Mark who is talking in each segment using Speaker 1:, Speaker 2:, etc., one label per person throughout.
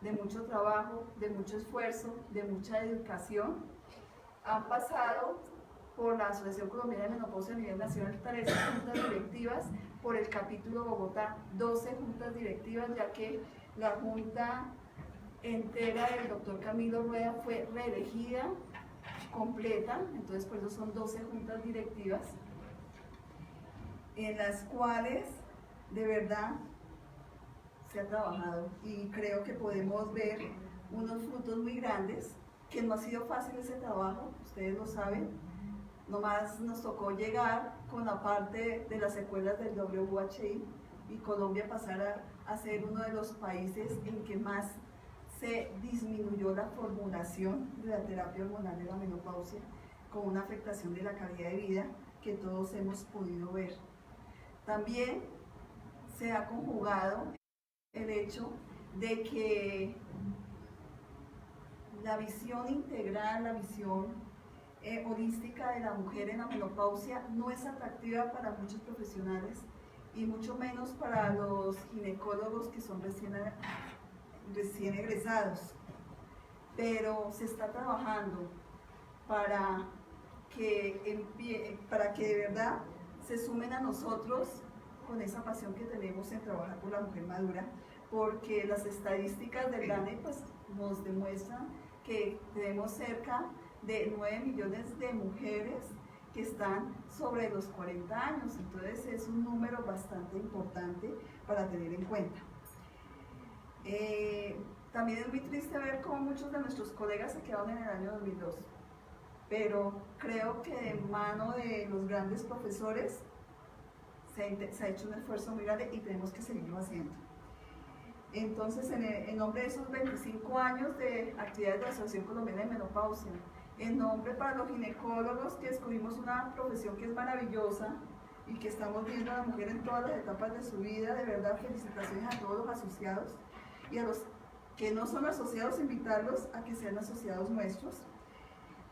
Speaker 1: de mucho trabajo, de mucho esfuerzo, de mucha dedicación. Han pasado por la Asociación Colombiana de Menopausia a nivel nacional 13 juntas directivas, por el capítulo Bogotá 12 juntas directivas, ya que la junta entera del doctor Camilo Rueda fue reelegida completa, entonces por eso son 12 juntas directivas, en las cuales de verdad se ha trabajado y creo que podemos ver unos frutos muy grandes, que no ha sido fácil ese trabajo, ustedes lo saben, nomás nos tocó llegar con la parte de las secuelas del WHI y Colombia pasar a ser uno de los países en que más se disminuyó la formulación de la terapia hormonal de la menopausia, con una afectación de la calidad de vida que todos hemos podido ver. También se ha conjugado el hecho de que la visión integral, la visión holística de la mujer en la menopausia no es atractiva para muchos profesionales y mucho menos para los ginecólogos que son recién egresados, pero se está trabajando para que de verdad se sumen a nosotros con esa pasión que tenemos en trabajar por la mujer madura, porque las estadísticas del DANE pues, nos demuestran que tenemos cerca de 9 millones de mujeres que están sobre los 40 años, entonces es un número bastante importante para tener en cuenta. También es muy triste ver cómo muchos de nuestros colegas se quedaron en el año 2002, pero creo que de mano de los grandes profesores se ha hecho un esfuerzo muy grande y tenemos que seguirlo haciendo. Entonces, en nombre de esos 25 años de actividades de la Asociación Colombiana de Menopausia, en nombre para los ginecólogos que descubrimos una profesión que es maravillosa y que estamos viendo a la mujer en todas las etapas de su vida, de verdad felicitaciones a todos los asociados y a los que no son asociados, invitarlos a que sean asociados nuestros,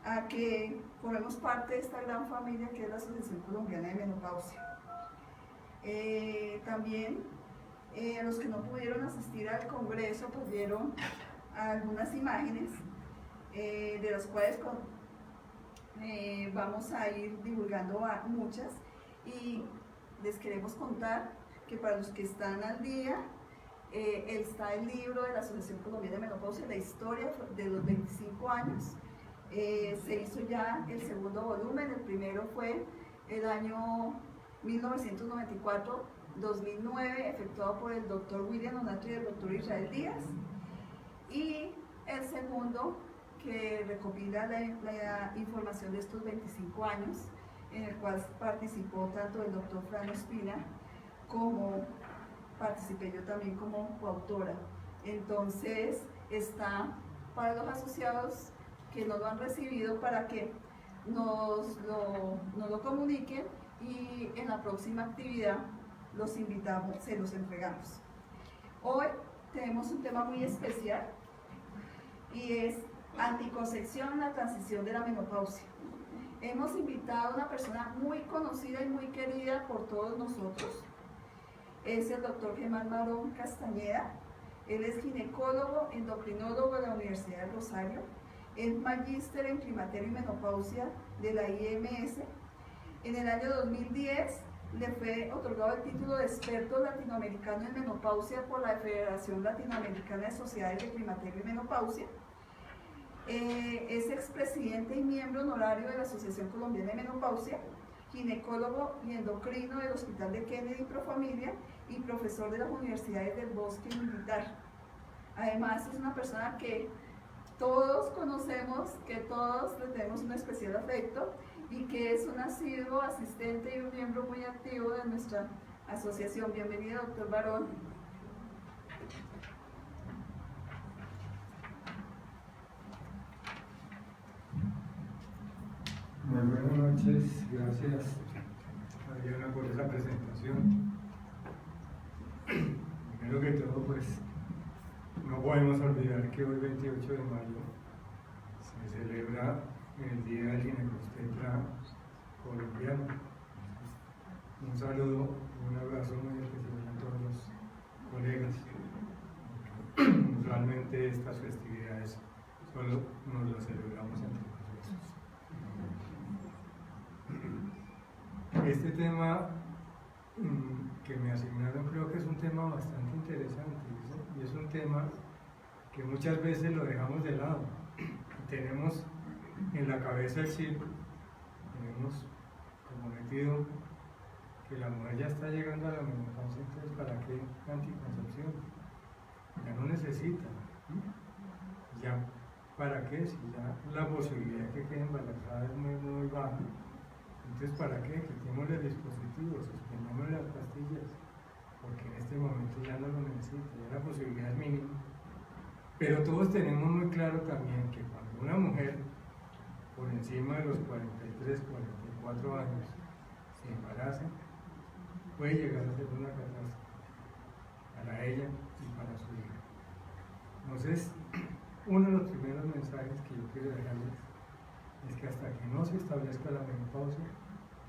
Speaker 1: a que formemos parte de esta gran familia que es la Asociación Colombiana de Menopausia. También a los que no pudieron asistir al congreso pues vieron algunas imágenes de las cuales vamos a ir divulgando muchas y les queremos contar que para los que están al día está el libro de la Asociación Colombiana de Menopausia, la historia de los 25 años. Se hizo ya el segundo volumen, el primero fue el año 1994-2009, efectuado por el doctor William Onatri y el doctor Israel Díaz, y el segundo que recopila la información de estos 25 años, en el cual participó tanto el doctor Fran Ospina como participé yo también como coautora. Entonces está para los asociados que no lo han recibido para que nos lo comuniquen y en la próxima actividad los invitamos, se los entregamos. Hoy tenemos un tema muy especial y es anticoncepción en la transición de la menopausia. Hemos invitado a una persona muy conocida y muy querida por todos nosotros. Es el doctor Germán Barón Castañeda. Él es ginecólogo, endocrinólogo de la Universidad de Rosario. Es magíster en climaterio y menopausia de la IMS. En el año 2010 le fue otorgado el título de experto latinoamericano en menopausia por la Federación Latinoamericana de Sociedades de Climaterio y Menopausia. Es expresidente y miembro honorario de la Asociación Colombiana de Menopausia, ginecólogo y endocrino del Hospital de Kennedy Profamilia y profesor de las universidades del Bosque Militar. Además es una persona que todos conocemos, que todos le tenemos un especial afecto y que es un asiduo asistente y un miembro muy activo de nuestra asociación. Bienvenido, doctor Barón.
Speaker 2: Muy buenas noches, gracias Adriana por esa presentación. Primero que todo, pues no podemos olvidar que hoy 28 de mayo se celebra el Día del Ginecobstetra colombiano. Un saludo, un abrazo muy especial a todos los colegas. Nos normalmente estas festividades solo nos las celebramos entre nosotros. Este tema que me asignaron creo que es un tema bastante interesante, y es un tema que muchas veces lo dejamos de lado. Tenemos en la cabeza el chip, tenemos como metido que la mujer ya está llegando a la menopausia, entonces ¿para qué anticoncepción? Ya no necesita. ¿Ya para qué? Si ya la posibilidad de que quede embarazada es muy, muy baja. Entonces ¿para qué? Quitémosle el dispositivo, suspendamos las pastillas, porque en este momento ya no lo necesita, ya la posibilidad es mínima. Pero todos tenemos muy claro también que cuando una mujer por encima de los 43, 44 años se embaraza, puede llegar a ser una catástrofe para ella y para su hija. Entonces, uno de los primeros mensajes que yo quiero dejarles es que hasta que no se establezca la menopausia,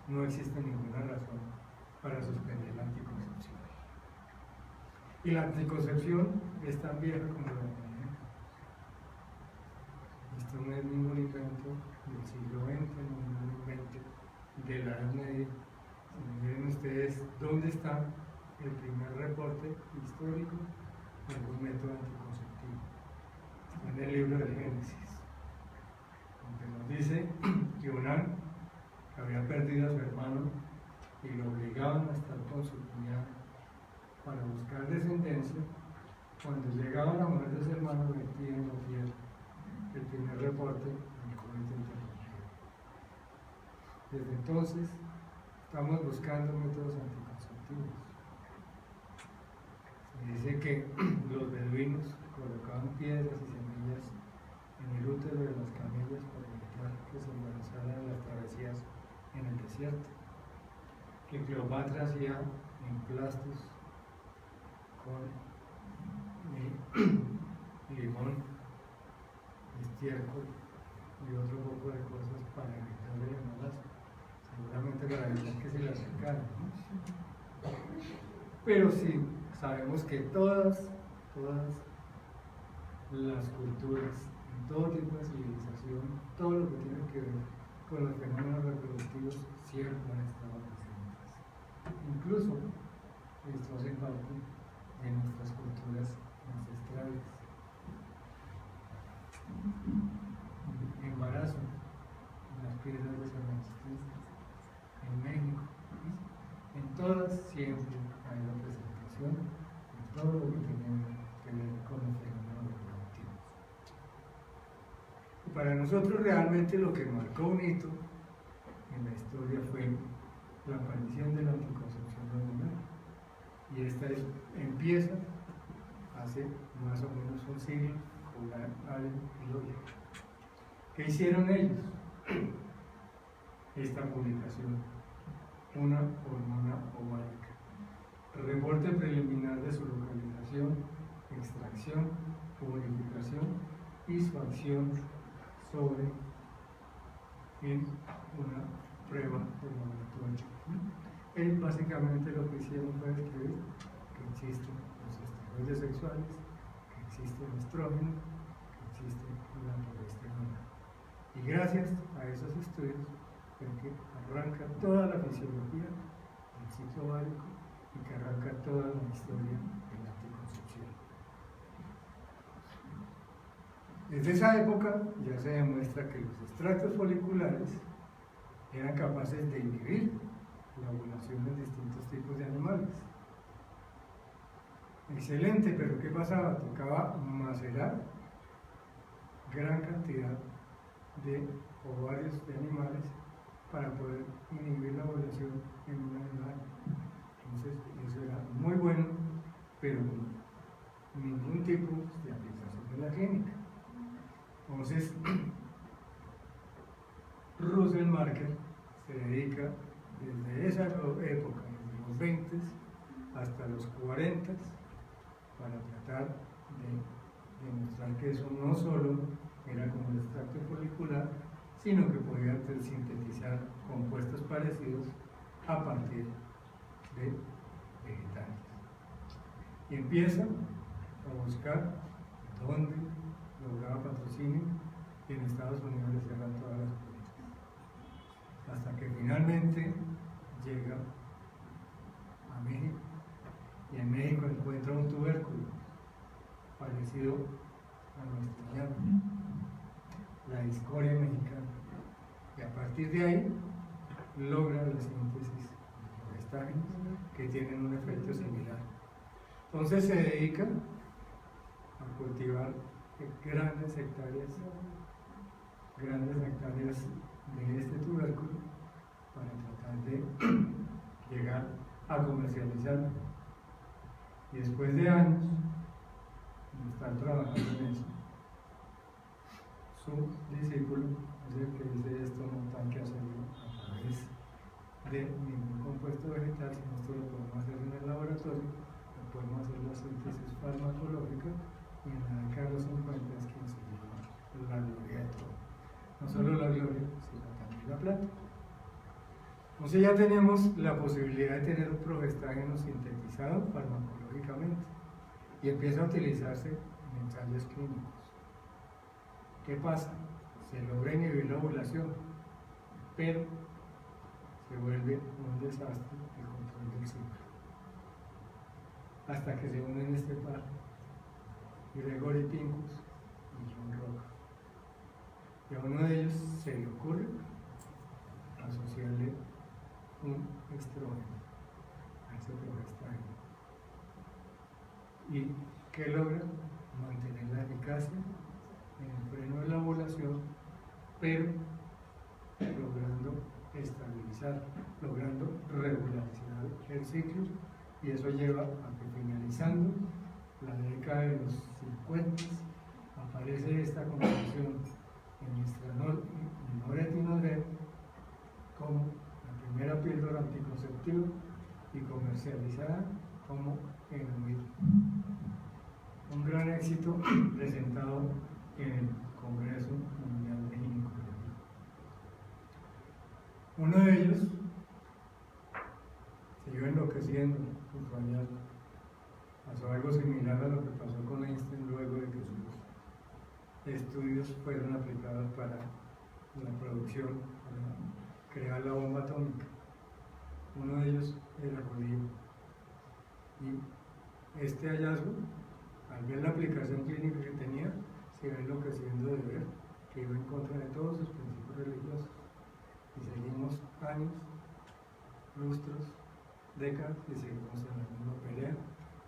Speaker 2: no existe ninguna razón para suspender la anticoncepción. Y la anticoncepción es tan vieja como la humanidad. Esto no es ningún invento del siglo XX, ningún invento de la Edad Media. Miren ustedes dónde está el primer reporte histórico de algún método anticonceptivo. Está en el libro del Génesis, donde nos dice que Onán había perdido a su hermano y lo obligaban a estar con su cuñada para buscar descendencia. Cuando llegaba la mujer de su hermano, metía en la tierra el primer reporte del cohete interrumpido. Desde entonces estamos buscando métodos anticonceptivos. Se dice que los beduinos colocaban piedras y semillas en el útero de las camellas para evitar que se embarazaran en las travesías en el desierto, que Cleopatra hacía emplastos con limón, estiércol y otro poco de cosas para evitar el embarazo, seguramente para evitar que se le acercaran, ¿no? Pero sí sabemos que todas las culturas, en todo tipo de civilización, todo lo que tiene que ver con los fenómenos reproductivos siempre han estado presentes. Incluso esto hace parte de nuestras culturas ancestrales. Embarazo, las piedras de San Francisco, en México, en todas siempre hay representación de todo lo que tiene que ver con los fenómenos reproductivos. Y para nosotros realmente lo que marcó un hito en la historia fue la aparición de la anticoncepción hormonal. Y esta empieza hace más o menos un siglo con Allen y Loya. ¿Qué hicieron ellos? Esta publicación, una hormona ovárica, reporte preliminar de su localización, extracción, purificación y su acción sobre una prueba de laboratorio. Él básicamente lo que hicieron fue describir que existen los esteroides sexuales, que existe el estrógeno, que existe la progesterona. Y gracias a esos estudios fue que arranca toda la fisiología del ciclo ovárico y que arranca toda la historia de la anticoncepción. Desde esa época ya se demuestra que los extractos foliculares eran capaces de inhibir la ovulación en distintos tipos de animales. Excelente, pero ¿qué pasaba? Tocaba macerar gran cantidad de ovarios de animales para poder inhibir la ovulación en un animal. Entonces, eso era muy bueno, pero ningún tipo de aplicación de la clínica. Entonces, Russell Marker se dedica desde esa época, desde los 20 hasta los 40, para tratar de demostrar que eso no solo era como el extracto folicular, sino que podía sintetizar compuestos parecidos a partir de vegetales. Y empieza a buscar dónde lograba patrocinio, y en Estados Unidos le cierran todas las puertas. Hasta que finalmente llega a México, y en México encuentra un tubérculo parecido a nuestro llano, la discoria mexicana, y a partir de ahí logra la síntesis de estágenos que tienen un efecto similar. Entonces se dedica a cultivar grandes hectáreas de este tubérculo para tratar de llegar a comercializarlo. Y después de años de estar trabajando en eso, su discípulo es el que dice: esto no hay que hacerlo a través de ningún compuesto vegetal, sino esto lo podemos hacer en el laboratorio, lo podemos hacer la síntesis farmacológica, y en la década de los 50 es quien se lleva la gloria de todo. No solo la gloria, sino también la plata. Entonces ya tenemos la posibilidad de tener un progestágeno sintetizado farmacológicamente, y empieza a utilizarse en ensayos clínicos. ¿Qué pasa? Se logra inhibir la ovulación, pero se vuelve un desastre el control del ciclo. Hasta que se unen este par, Gregory Pincus y John Roca. Y a uno de ellos se le ocurre asociarle un estrógeno a ese progestágeno. ¿Y qué logra? Mantener la eficacia en el freno de la ovulación, pero logrando estabilizar, logrando regularizar el ciclo, y eso lleva a que, finalizando la década de los 50, aparece esta composición en estranol y noretinoidreno como la primera píldora anticonceptiva y comercializada como Enuit. Un gran éxito presentado en el Congreso Mundial de Ginecología. Uno de ellos siguió enloqueciendo por su hallazgo. Pasó algo similar a lo que pasó con Einstein luego de que sus estudios fueron aplicados para la producción, para crear la bomba atómica. Uno de ellos era judío. Y este hallazgo, al ver la aplicación clínica que tenía, se iba enloqueciendo de ver que iba en contra de todos sus principios religiosos. Y seguimos años, lustros, décadas, y seguimos en la misma pelea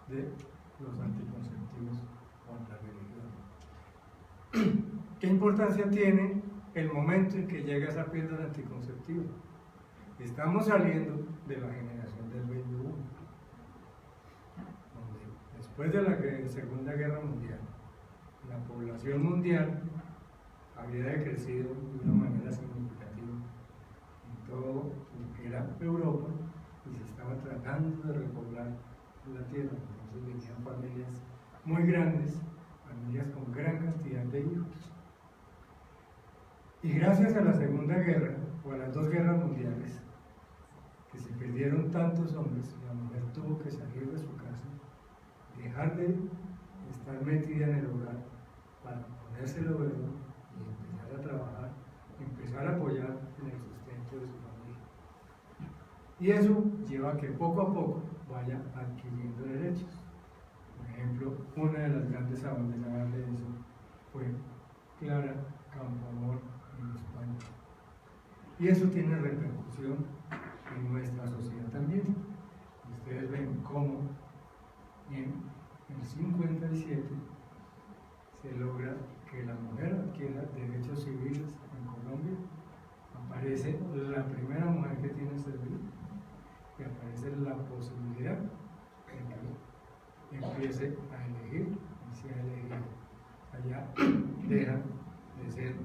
Speaker 2: de los anticonceptivos contra la religión. ¿Qué importancia tiene el momento en que llega esa píldora anticonceptiva? Estamos saliendo de la generación del baby boom, donde después de la Segunda Guerra Mundial, la población mundial había decrecido de una manera significativa en todo lo que era Europa, y se estaba tratando de repoblar la tierra. Entonces venían familias muy grandes, familias con gran cantidad de hijos. Y gracias a la Segunda Guerra, o a las dos guerras mundiales, que se perdieron tantos hombres, la mujer tuvo que salir de su casa, dejar de estar metida en el hogar para ponerse el overol y empezar a trabajar, empezar a apoyar en el sustento de su familia. Y eso lleva a que poco a poco vaya adquiriendo derechos. Por ejemplo, una de las grandes abanderadas de eso fue Clara Campoamor en España. Y eso tiene repercusión en nuestra sociedad también. Ustedes ven cómo en el 57 se logra que la mujer adquiera derechos civiles en Colombia. Aparece la primera mujer que tiene servicio, y aparece la posibilidad de que empiece a elegir y sea elegida. Allá deja de ser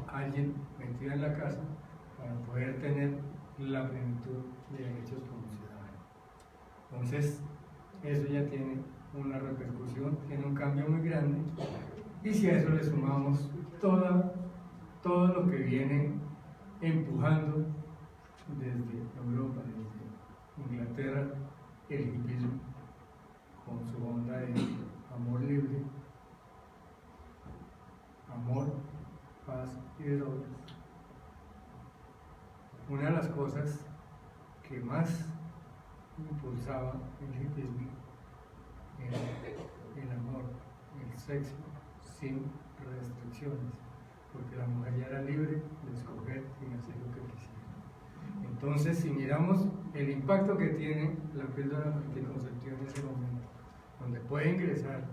Speaker 2: alguien metido en la casa para poder tener la plenitud de derechos como ciudadano. Entonces, eso ya tiene una repercusión, tiene un cambio muy grande, y si a eso le sumamos todo lo que viene empujando desde Europa, desde Inglaterra, el hipismo, con su onda de amor libre, las cosas que más impulsaba el hipismo era el amor, el sexo sin restricciones, porque la mujer ya era libre de escoger y hacer lo que quisiera. Entonces, si miramos el impacto que tiene la píldora anticonceptiva en ese momento, donde puede ingresar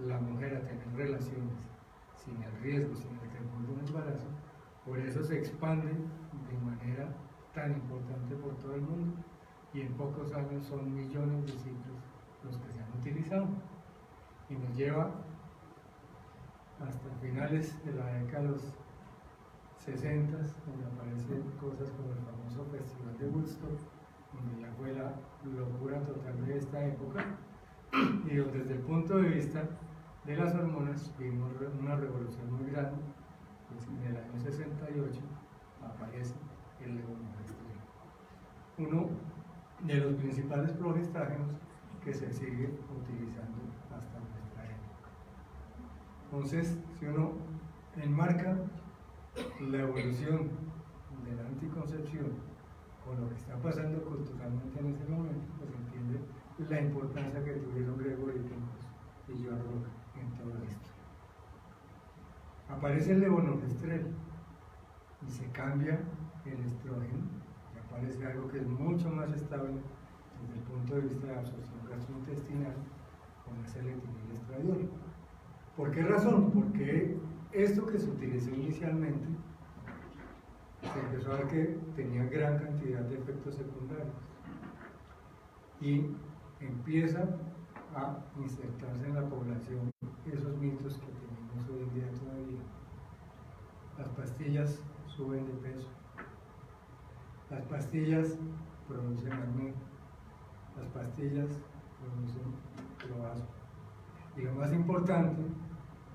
Speaker 2: la mujer a tener relaciones sin el riesgo, sin el temor de un embarazo, por eso se expande de manera tan importante por todo el mundo, y en pocos años son millones de ciclos los que se han utilizado, y nos lleva hasta finales de la década de los 60, donde aparecen cosas como el famoso Festival de Woodstock, donde ya fue la locura total de esta época, y donde desde el punto de vista de las hormonas vimos una revolución muy grande. Pues en el año 68 aparece el levonorgestrel, uno de los principales progestágenos que se sigue utilizando hasta nuestra época. Entonces, si uno enmarca la evolución de la anticoncepción con lo que está pasando culturalmente en ese momento, pues entiende la importancia que tuvieron Gregory Pincus y Joan Roca en todo esto. Aparece el levonorgestrel y se cambia el estrógeno y aparece algo que es mucho más estable desde el punto de vista de la absorción gastrointestinal, como es el etiliestradiol. ¿Por qué razón? Porque esto que se utilizó inicialmente se empezó a ver que tenía gran cantidad de efectos secundarios y empieza a insertarse en la población esos mitos que tenemos hoy en día todavía. Las pastillas suben de peso, las pastillas producen acné, las pastillas producen cloazo, y lo más importante,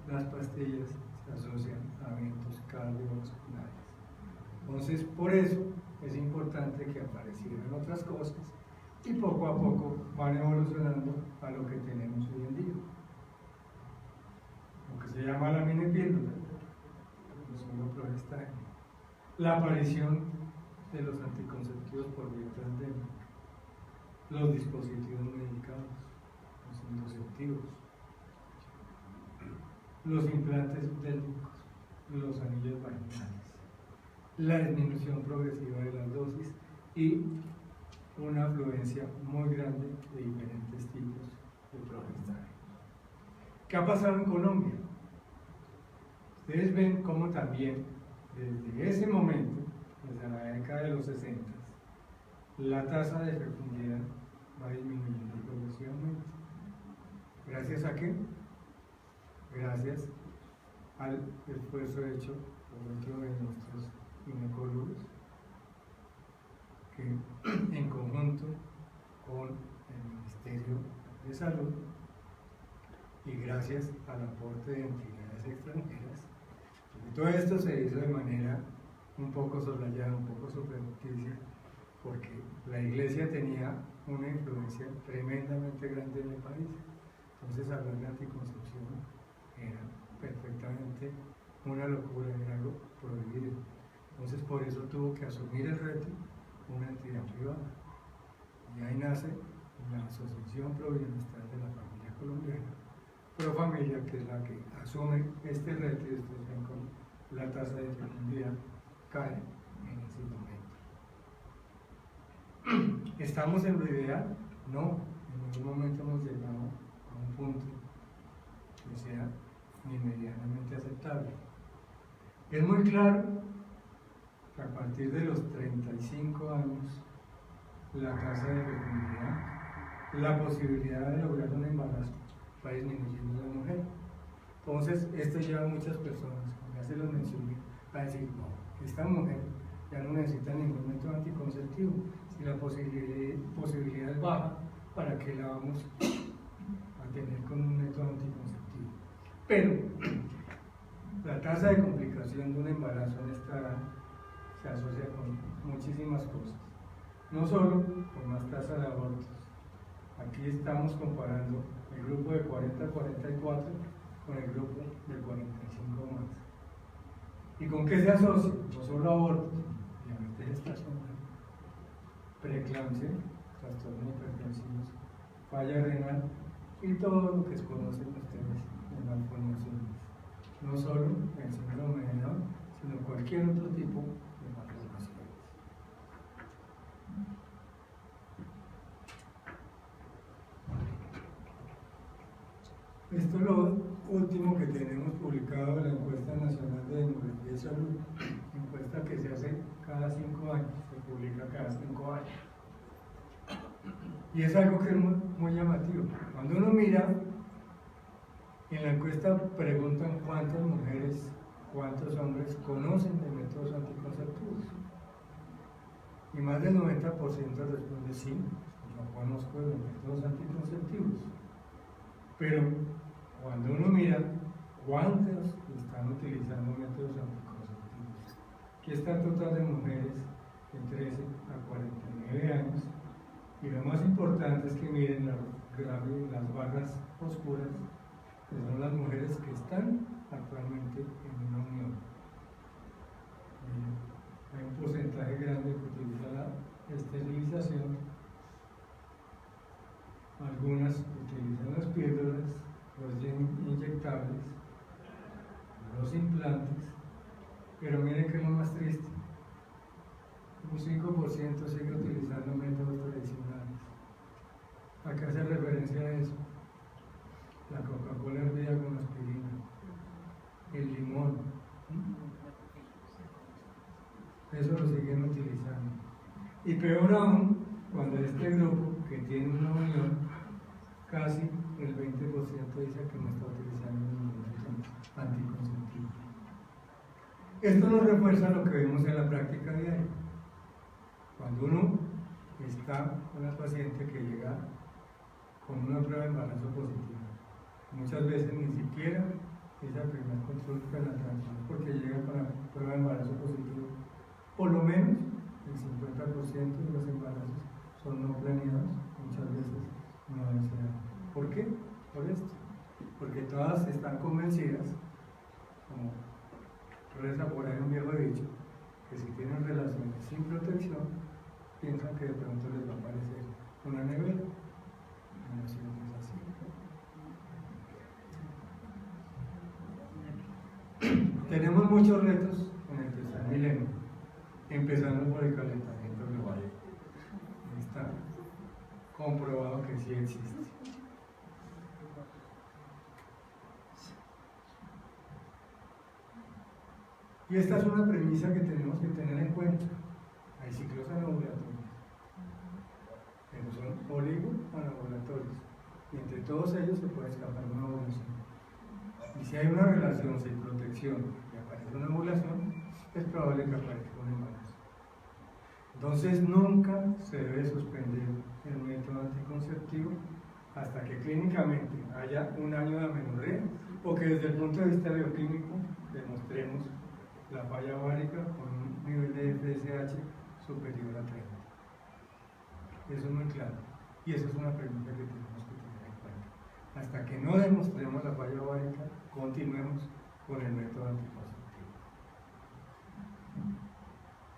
Speaker 2: las pastillas se asocian a eventos cardiovasculares. Entonces, por eso es importante que aparecieran otras cosas y poco a poco van evolucionando a lo que tenemos hoy en día, lo que se llama la minipíldora, solo progestágeno, la aparición de los anticonceptivos por vía transdérmica, los dispositivos medicados, los indoceptivos, los implantes délmicos, los anillos vaginales, la disminución progresiva de las dosis y una afluencia muy grande de diferentes tipos de progestágenos. ¿Qué ha pasado en Colombia? Ustedes ven cómo también desde ese momento, desde la década de los 60, la tasa de fecundidad va disminuyendo progresivamente. ¿Gracias a qué? Gracias al esfuerzo hecho por otro de nuestros ginecólogos, que en conjunto con el Ministerio de Salud y gracias al aporte de entidades extranjeras, todo esto se hizo de manera un poco soslayada, un poco subrepticia, porque la Iglesia tenía una influencia tremendamente grande en el país. Entonces hablar de anticoncepción era perfectamente una locura, era algo prohibido. Entonces por eso tuvo que asumir el reto una entidad privada. Y ahí nace la Asociación Pro Bienestar de la Familia Colombiana, Pro Familia, que es la que asume este reto, y ustedes ven con la tasa de fecundidad cae en ese momento. ¿Estamos en lo ideal? No, en ningún momento hemos llegado a un punto que sea ni medianamente aceptable. Es muy claro que a partir de los 35 años la tasa de fecundidad, la posibilidad de lograr un embarazo va disminuyendo en la mujer. Entonces esto lleva a muchas personas, como ya se los mencioné, a decir, no, esta mujer ya no necesita ningún método anticonceptivo, si la posibilidad es baja, ¿para qué la vamos a tener con un método anticonceptivo? Pero la tasa de complicación de un embarazo en esta edad se asocia con muchísimas cosas, no solo con más tasa de abortos. Aquí estamos comparando el grupo de 40 a 44 con el grupo de 45 más. ¿Y con qué se asocia? No solo abortos, diabetes gestacional, preeclampsia, trastornos hipertensivos, falla renal y todo lo que conocen ustedes en malformaciones. No solo el síndrome de Down, sino cualquier otro tipo de malformaciones. Esto es lo último que tenemos publicado en la encuesta nacional de demografía y salud, encuesta que se hace cada 5 años, se publica cada 5 años. Y es algo que es muy llamativo. Cuando uno mira, en la encuesta preguntan cuántas mujeres, cuántos hombres conocen de métodos anticonceptivos. Y más del 90% responde sí, no conozco de los métodos anticonceptivos. Pero cuando uno mira cuántas están utilizando métodos anticonceptivos, aquí está el total de mujeres de 13 a 49 años, y lo más importante es que miren las barras oscuras, que son las mujeres que están actualmente en una unión. Hay un porcentaje grande que utiliza la esterilización, algunas utilizan las píldoras, los inyectables, los implantes, pero miren que es lo más triste, un 5% sigue utilizando métodos tradicionales. ¿A qué hace referencia a eso? La Coca-Cola hervida con aspirina, el limón, eso lo siguen utilizando. Y peor aún, cuando este grupo que tiene una unión, casi el 20% dice que no está utilizando ningún método anticonceptivo. Esto nos refuerza lo que vemos en la práctica diaria. Cuando uno está con la paciente que llega con una prueba de embarazo positiva, muchas veces ni siquiera es el primer control prenatal, porque llega con la prueba de embarazo positivo. Por lo menos el 50% de los embarazos son no planeados, muchas veces no deseados. ¿Por qué? Por esto. Porque todas están convencidas, como reza por ahí un viejo dicho, que si tienen relaciones sin protección, piensan que de pronto les va a aparecer una nevera. No, si no es así. Tenemos muchos retos en el tercer milenio, empezando por el calentamiento global. Está comprobado que sí existe. Y esta es una premisa que tenemos que tener en cuenta. Hay ciclos anovulatorios, pero son oligoanovulatorios, y entre todos ellos se puede escapar una ovulación. Y si hay una relación sin protección y aparece una ovulación, es probable que aparezca un embarazo. Entonces nunca se debe suspender el método anticonceptivo hasta que clínicamente haya un año de amenorrea o que desde el punto de vista bioquímico demostremos la falla ovárica con un nivel de FSH superior a 30. Eso es muy claro. Y esa es una pregunta que tenemos que tener en cuenta. Hasta que no demostremos la falla ovárica, continuemos con el método anticonceptivo.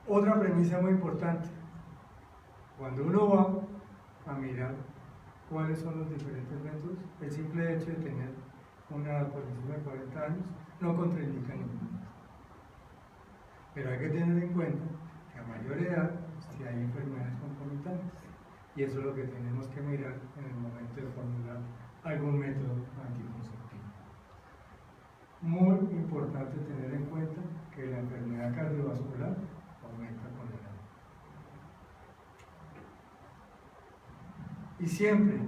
Speaker 2: Otra premisa muy importante. Cuando uno va a mirar cuáles son los diferentes métodos, el simple hecho de tener una edad por encima de 40 años no contraindica ninguno. Pero hay que tener en cuenta que a mayor edad, si hay enfermedades concomitantes, y eso es lo que tenemos que mirar en el momento de formular algún método anticonceptivo. Muy importante tener en cuenta que la enfermedad cardiovascular aumenta con la edad. Y siempre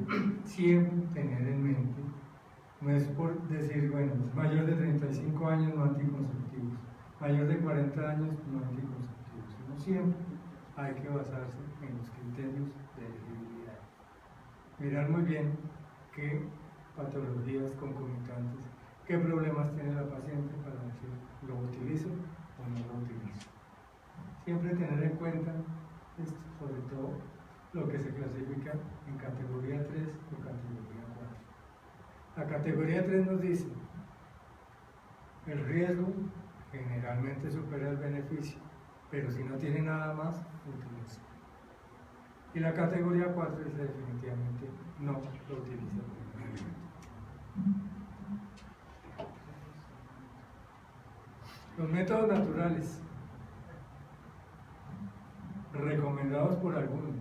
Speaker 2: tener en mente, no es por decir, bueno, es mayor de 35 años no anticonceptivos, mayor de 40 años no anticonceptivos, sino siempre hay que basarse en los criterios de elegibilidad. Mirar muy bien qué patologías concomitantes, qué problemas tiene la paciente para decir, ¿lo utilizo o no lo utilizo? Siempre tener en cuenta esto, sobre todo lo que se clasifica en categoría 3 o categoría 4. La categoría 3 nos dice, el riesgo generalmente supera el beneficio, pero si no tiene nada más, utiliza. Y la categoría 4 dice definitivamente no lo utiliza. Los métodos naturales, recomendados por algunos.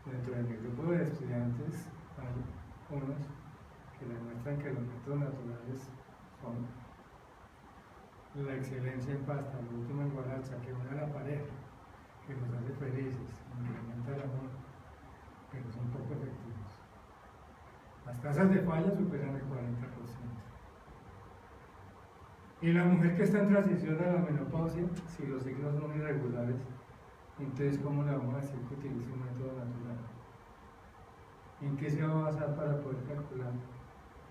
Speaker 2: Dentro de mi grupo de estudiantes hay unos que demuestran que los métodos naturales son la excelencia en pasta, la última igualancia, que une a la pareja, que nos hace felices, incrementa el amor, pero son poco efectivos. Las tasas de falla superan el 40%. Y la mujer que está en transición a la menopausia, si los ciclos son irregulares, entonces ¿cómo le vamos a decir que utilice un método natural? ¿En qué se va a basar para poder calcular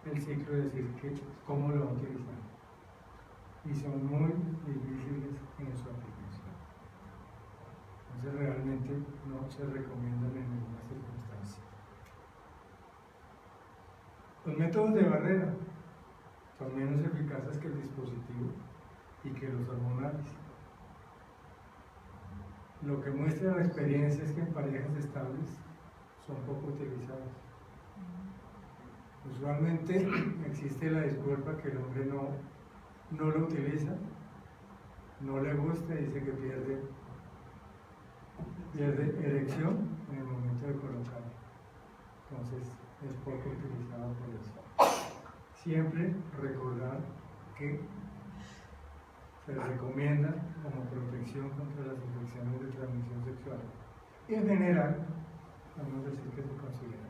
Speaker 2: el ciclo y decir cómo lo va a utilizar? Y son muy difíciles en su aplicación. Entonces realmente no se recomiendan en ninguna circunstancia. Los métodos de barrera son menos eficaces que el dispositivo y que los hormonales. Lo que muestra la experiencia es que en parejas estables son poco utilizados. Usualmente existe la disculpa que el hombre no lo utiliza, no le gusta y dice que pierde erección en el momento de colocarlo. Entonces es poco utilizado por eso. Siempre recordar que se recomienda como protección contra las infecciones de transmisión sexual. Y en general, vamos a decir que se considera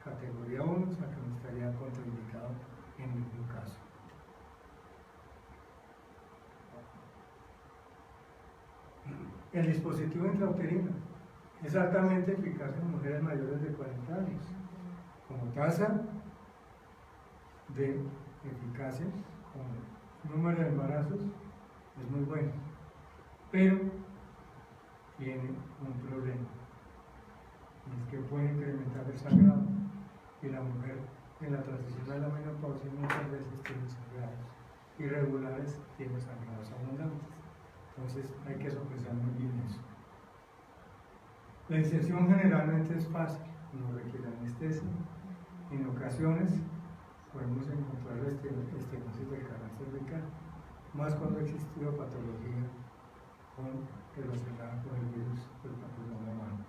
Speaker 2: categoría 1, o sea que no estaría contraindicado en ningún caso. El dispositivo intrauterino es altamente eficaz en mujeres mayores de 40 años. Como tasa de eficacia, como número de embarazos, es muy bueno, pero tiene un problema, y es que puede incrementar el sangrado, y la mujer en la transición a la menopausia muchas veces tiene sangrados irregulares, tiene sangrados abundantes, entonces hay que sopesar muy bien eso. La inserción generalmente es fácil, no requiere anestesia. En ocasiones podemos encontrar estenosis del canal cervical, más cuando ha existido patología relacionada con el virus del papiloma humano.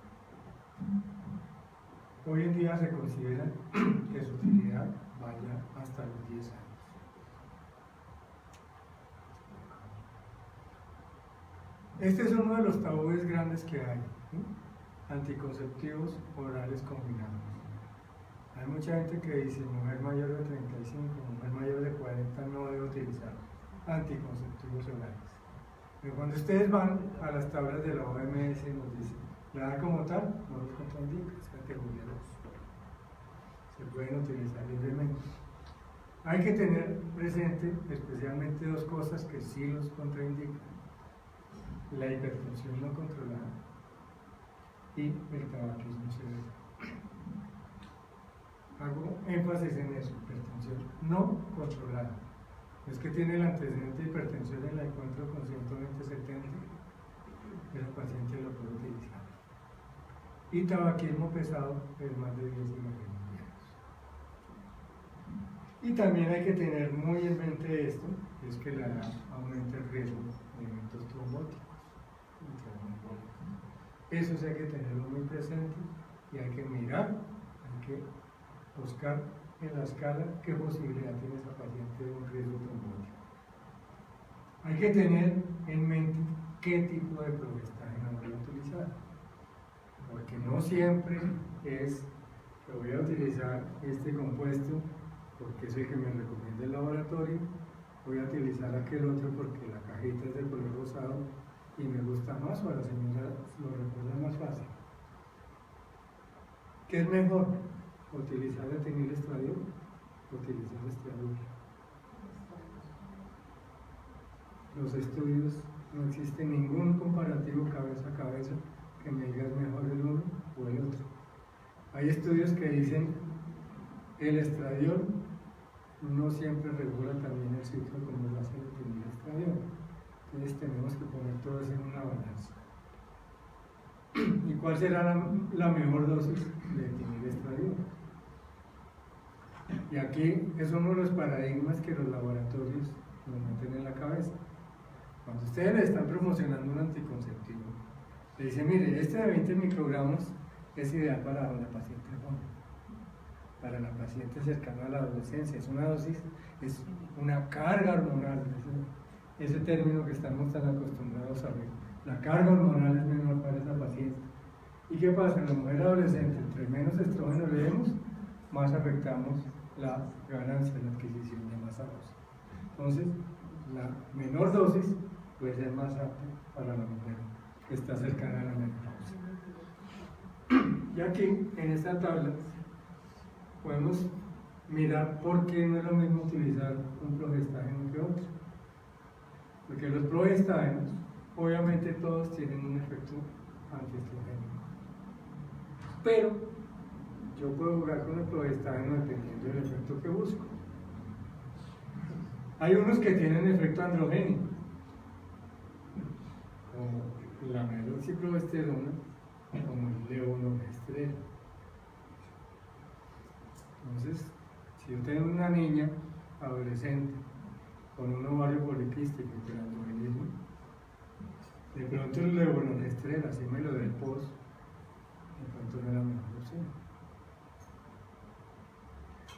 Speaker 2: Hoy en día se considera que su utilidad vaya hasta los 10 años. Este es uno de los tabúes grandes que hay, ¿sí? Anticonceptivos orales combinados. Hay mucha gente que dice mujer mayor de 35, mujer mayor de 40 no debe utilizar anticonceptivos orales. Pero cuando ustedes van a las tablas de la OMS nos dicen, la edad como tal no los contraindica, es categoría 2. Se pueden utilizar libremente. Hay que tener presente especialmente dos cosas que sí los contraindican: la hipertensión no controlada y el tabaquismo severo. Hago énfasis en eso, hipertensión no controlada. Es que tiene el antecedente de hipertensión y la encuentro con 120/70, el paciente lo puede utilizar. Y tabaquismo pesado es más de 10 cigarrillos diarios. Y también hay que tener muy en mente esto, es que la edad aumenta el riesgo de eventos trombóticos. Eso sí hay que tenerlo muy presente y hay que mirar, hay que buscar en la escala qué posibilidad tiene esa paciente de un riesgo trombótico. Hay que tener en mente qué tipo de progestágeno voy a utilizar, porque no siempre es que voy a utilizar este compuesto porque es el que me recomienda el laboratorio, voy a utilizar aquel otro porque la cajita es de color rosado y me gusta más, o a la señora lo recuerda más fácil. ¿Qué es mejor? ¿Utilizar etinilestradiol o utilizar estradiol? Los estudios, no existe ningún comparativo cabeza a cabeza que me diga es mejor el uno o el otro. Hay estudios que dicen el estradiol no siempre regula también el ciclo como lo hace el etinilestradiol. Entonces tenemos que poner todo eso en una balanza. ¿Y cuál será la mejor dosis de etinilestradiol? Y aquí es uno de los paradigmas que los laboratorios nos meten en la cabeza. Cuando ustedes le están promocionando un anticonceptivo, le dicen, mire, este de 20 microgramos es ideal para la paciente joven, para la paciente cercana a la adolescencia. Es una dosis, es una carga hormonal, ese término que estamos tan acostumbrados a ver. La carga hormonal es menor para esa paciente. ¿Y qué pasa? En la mujer adolescente, entre menos estrógeno le demos, más afectamos la ganancia, la adquisición de masa ósea. Entonces, la menor dosis puede ser más apta para la mujer que está cercana a la menopausia. Y aquí, en esta tabla, podemos mirar por qué no es lo mismo utilizar un progestágeno que otro. Porque los progestágenos, obviamente todos tienen un efecto antiestrogénico. Pero yo puedo jugar con el progestágeno dependiendo del efecto que busco. Hay unos que tienen efecto androgénico, como la meloxiprogesterona, como el levonorgestrel. Entonces, si yo tengo una niña adolescente con un ovario poliquístico y con androgenismo, de pronto el levonorgestrel, así me lo del post, de pronto no es la mejor opción.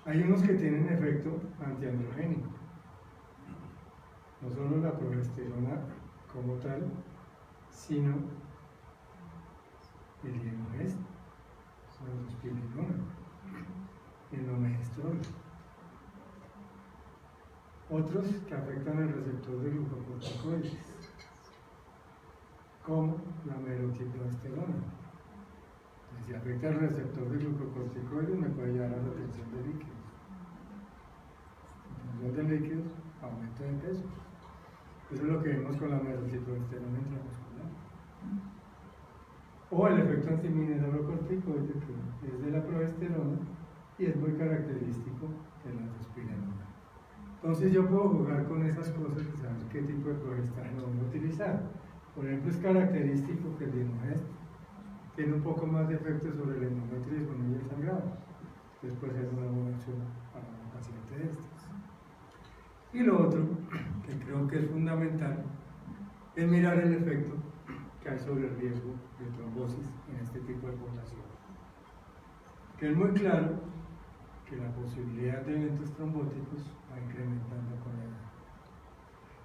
Speaker 2: Hay unos que tienen efecto antiandrogénico, no solo la progesterona como tal, sino el hieroest, la drospirenona, el omegestrol. Otros que afectan el receptor de glucocorticoides, como la meroxiprogesterona. Si afecta el receptor de glucocorticoides, me puede llevar a la retención de líquidos. Retención de líquidos, aumento de peso. Eso es lo que vemos con la meroxiprogesterona intramuscular. O el efecto antimineralocorticoide, que es de la progesterona y es muy característico de la drospirenona. Entonces yo puedo jugar con esas cosas y saber qué tipo de progestágeno voy a utilizar. Por ejemplo, es característico que el Dienogest tiene un poco más de efecto sobre el endometrio y disminuye el sangrado. Entonces puede ser una buena opción para un paciente de estos. Y lo otro, que creo que es fundamental, es mirar el efecto que hay sobre el riesgo de trombosis en este tipo de población. Que es muy claro que la posibilidad de eventos trombóticos va incrementando con la edad.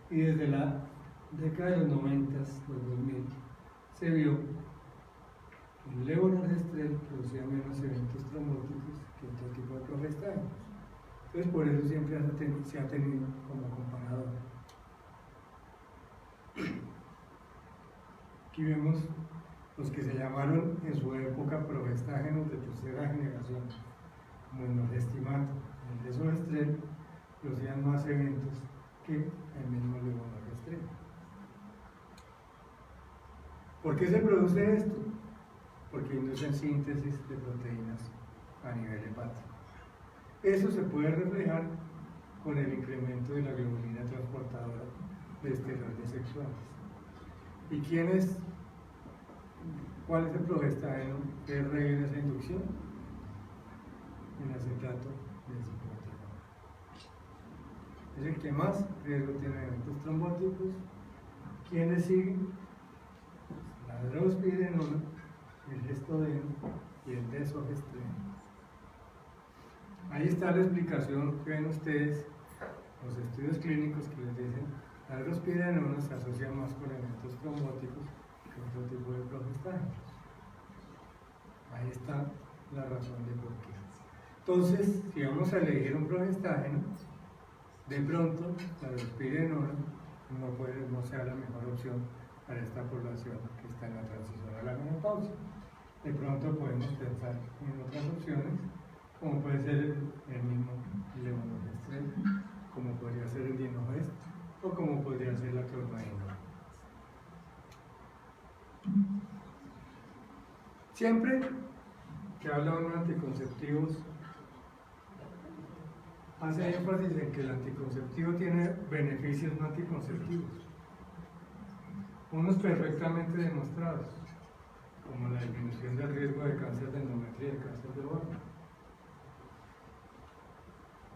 Speaker 2: Y desde la década de los 90, los 2000, se vio que el levonorgestrel producía menos eventos trombóticos que otro tipo de progestágenos. Entonces, por eso siempre se ha tenido como comparador. Aquí vemos los que se llamaron en su época progestágenos de tercera generación, como el norgestimato, el desogestrel, producían más eventos que el mismo levonorgestrel. ¿Por qué se produce esto? Porque inducen síntesis de proteínas a nivel hepático. Eso se puede reflejar con el incremento de la globulina transportadora de esteroides sexuales. ¿Y cuál es el progestágeno que requiere esa inducción? El acetato de ciprofloxacin. Es el que más riesgo tiene de eventos trombóticos. ¿Quiénes siguen? La drospirenona, el gestodeno y el desogestrel. Ahí está la explicación que ven ustedes, los estudios clínicos que les dicen la drospirenona se asocia más con eventos trombóticos que otro tipo de progestágenos. Ahí está la razón de por qué. Entonces, si vamos a elegir un progestágeno, de pronto la drospirenona no sea la mejor opción para esta población que está en la transición a la menopausia. De pronto podemos pensar en otras opciones, como puede ser el mismo levonorgestrel, como podría ser el Dienogest o como podría ser la clorbaína. Siempre que hablamos de anticonceptivos, hace énfasis en que el anticonceptivo tiene beneficios no anticonceptivos, unos perfectamente demostrados, como la disminución del riesgo de cáncer de endometrio y de cáncer de ovario.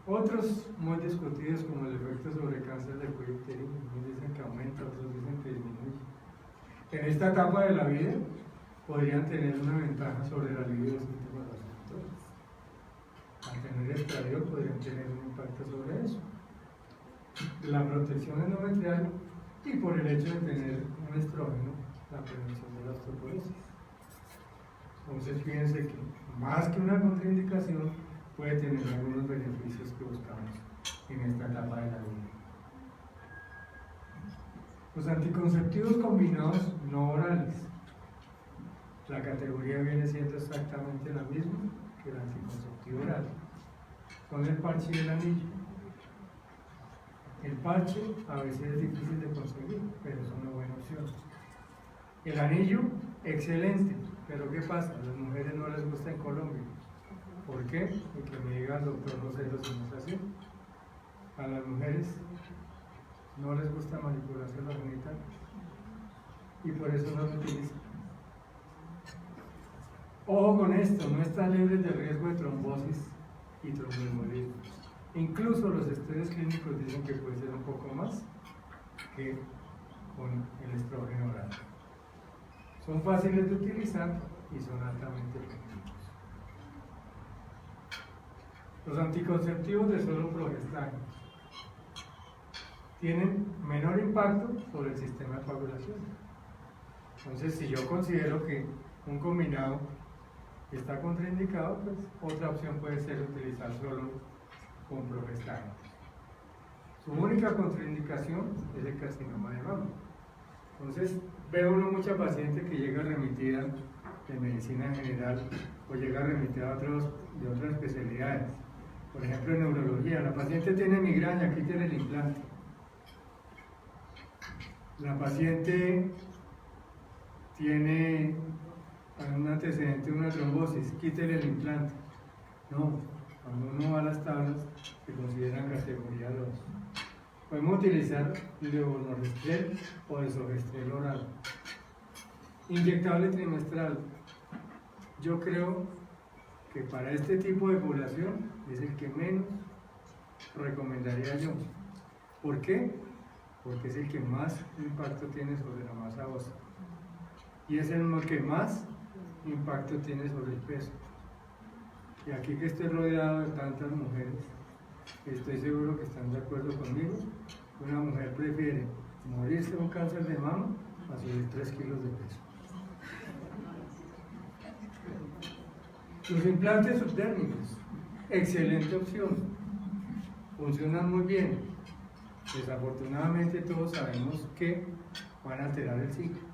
Speaker 2: Otros muy discutidos como el efecto sobre cáncer de cuello uterino, unos dicen que aumenta, otros dicen que disminuye. En esta etapa de la vida podrían tener una ventaja sobre la libido de síntomas receptores. Al tener estradiol podrían tener un impacto sobre eso. La protección endometrial y por el hecho de tener un estrógeno, la prevención de la osteoporosis. Entonces fíjense que más que una contraindicación puede tener algunos beneficios que buscamos en esta etapa de la vida. Los anticonceptivos combinados no orales. La categoría viene siendo exactamente la misma que el anticonceptivo oral. Son el parche y el anillo. El parche a veces es difícil de conseguir, pero es una buena opción. El anillo, excelente, pero ¿qué pasa? A las mujeres no les gusta en Colombia. ¿Por qué? Y que me diga el doctor Rosero si no es así. A las mujeres no les gusta manipularse los genitales y por eso no lo utilizan. Ojo con esto, no están libres de riesgo de trombosis y tromboembolismo. Incluso los estudios clínicos dicen que puede ser un poco más que con el estrógeno oral. Son fáciles de utilizar y son altamente efectivos. Los anticonceptivos de solo progestágeno tienen menor impacto sobre el sistema de coagulación. Entonces, si yo considero que un combinado está contraindicado, pues otra opción puede ser utilizar solo con progestágeno. Su única contraindicación es el carcinoma de mama. Entonces, veo uno mucha paciente que llega remitida de medicina general o llega remitida de otras especialidades. Por ejemplo, en neurología, la paciente tiene migraña, quítale el implante. La paciente tiene un antecedente de una trombosis, quítale el implante. No, cuando uno va a las tablas, se consideran categoría 2. Podemos utilizar levonorgestrel o desogestrel oral. Inyectable trimestral. Yo creo que para este tipo de población es el que menos recomendaría yo. ¿Por qué? Porque es el que más impacto tiene sobre la masa ósea y es el que más impacto tiene sobre el peso. Y aquí que estoy rodeado de tantas mujeres, estoy seguro que están de acuerdo conmigo. Una mujer prefiere morirse de un cáncer de mama a subir 3 kilos de peso. Los implantes subdérmicos, excelente opción, funcionan muy bien. Desafortunadamente todos sabemos que van a alterar el ciclo.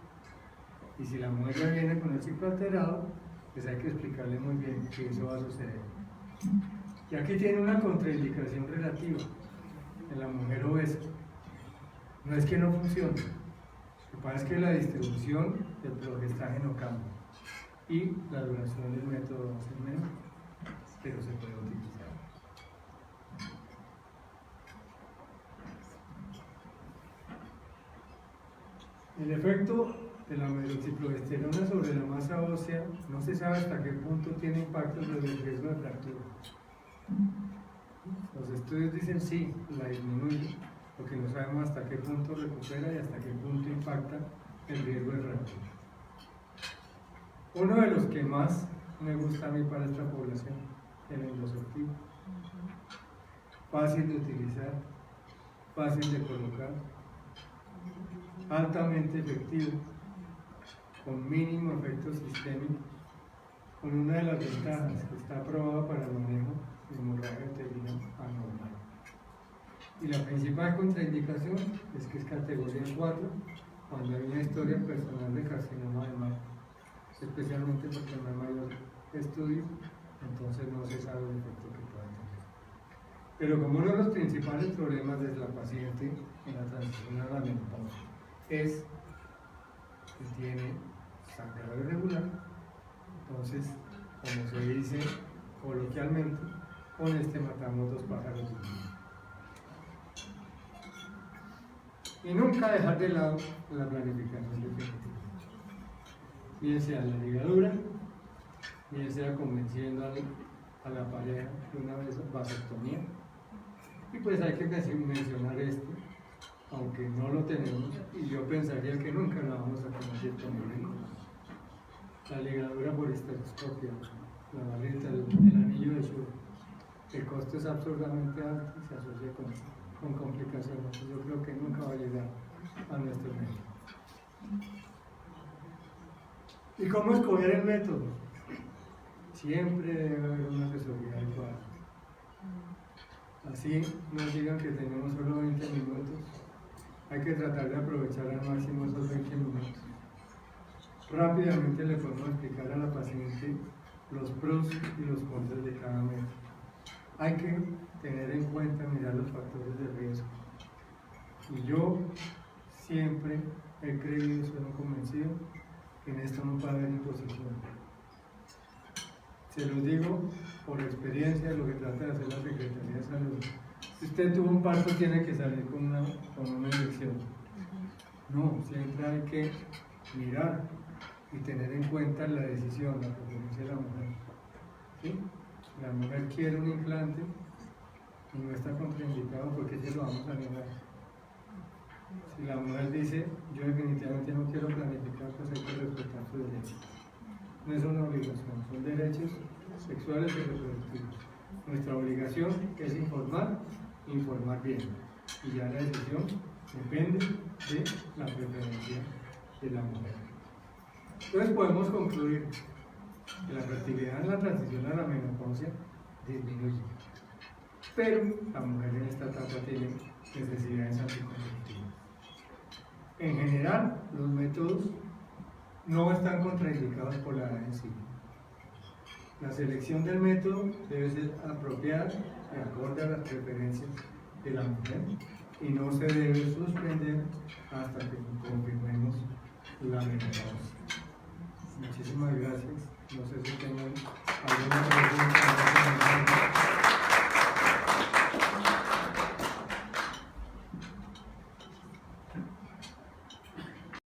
Speaker 2: Y si la mujer ya viene con el ciclo alterado, pues hay que explicarle muy bien que eso va a suceder. Y aquí tiene una contraindicación relativa en la mujer obesa. No es que no funcione, lo que pasa es que la distribución del progestágeno cambia y la duración del método va a ser menor, pero se puede utilizar. El efecto de la medroxicloresterona sobre la masa ósea no se sabe hasta qué punto tiene impacto sobre el riesgo de fractura. Los estudios dicen sí, la disminuye, porque no sabemos hasta qué punto recupera y hasta qué punto impacta el riesgo de fractura. Uno de los que más me gusta a mí para esta población, el endosortivo. Fácil de utilizar, fácil de colocar, altamente efectivo, con mínimo efecto sistémico, con una de las ventajas que está aprobada para el manejo de hemorragia uterina anormal. Y la principal contraindicación es que es categoría 4 cuando hay una historia personal de carcinoma de mama, especialmente porque no hay mayor estudio, entonces no se sabe el efecto que puede tener. Pero como uno de los principales problemas de la paciente en la transición a la menopausia es que tiene sangrado irregular, entonces, como se dice coloquialmente, con este matamos 2 pájaros de un tiro. Y nunca dejar de lado la planificación definitiva. bien sea la ligadura, bien sea convenciendo a la pareja de una vasectomía. Y pues hay que mencionar esto, aunque no lo tenemos, y yo pensaría que nunca la vamos a conocer como la ligadura por histeroscopia, la barrita, el anillo de Schur. El costo es absurdamente alto y se asocia con complicaciones. Yo creo que nunca va a llegar a nuestro método. ¿Y cómo escoger el método? Siempre debe haber una asesoría adecuada. Así nos digan que tenemos solo 20 minutos, hay que tratar de aprovechar al máximo esos 20 minutos. Rápidamente le podemos explicar a la paciente los pros y los contras de cada método. Hay que tener en cuenta, mirar los factores de riesgo. Y yo siempre he creído, soy convencido, que en esto no puede haber imposición. Se los digo por experiencia de lo que trata de hacer la Secretaría de Salud. Si usted tuvo un parto, tiene que salir con una inyección. No, siempre hay que mirar y tener en cuenta la decisión, la preferencia de la mujer. ¿Sí? La mujer quiere un implante y no está contraindicado, porque se lo vamos a negar. Si la mujer dice, yo definitivamente no quiero planificar, pues hay que respetar su derecho. No es una obligación, son derechos sexuales y reproductivos. Nuestra obligación es informar bien. Y ya la decisión depende de la preferencia de la mujer. Entonces podemos concluir que la fertilidad en la transición a la menopausia disminuye. Pero la mujer en esta etapa tiene necesidades anticonceptivas. En general, los métodos no están contraindicados por la edad en sí. La selección del método debe ser apropiada de acuerdo a las preferencias de la mujer y no se debe suspender hasta que confirmemos la menopausia. Muchísimas gracias. No sé si tengan alguna pregunta.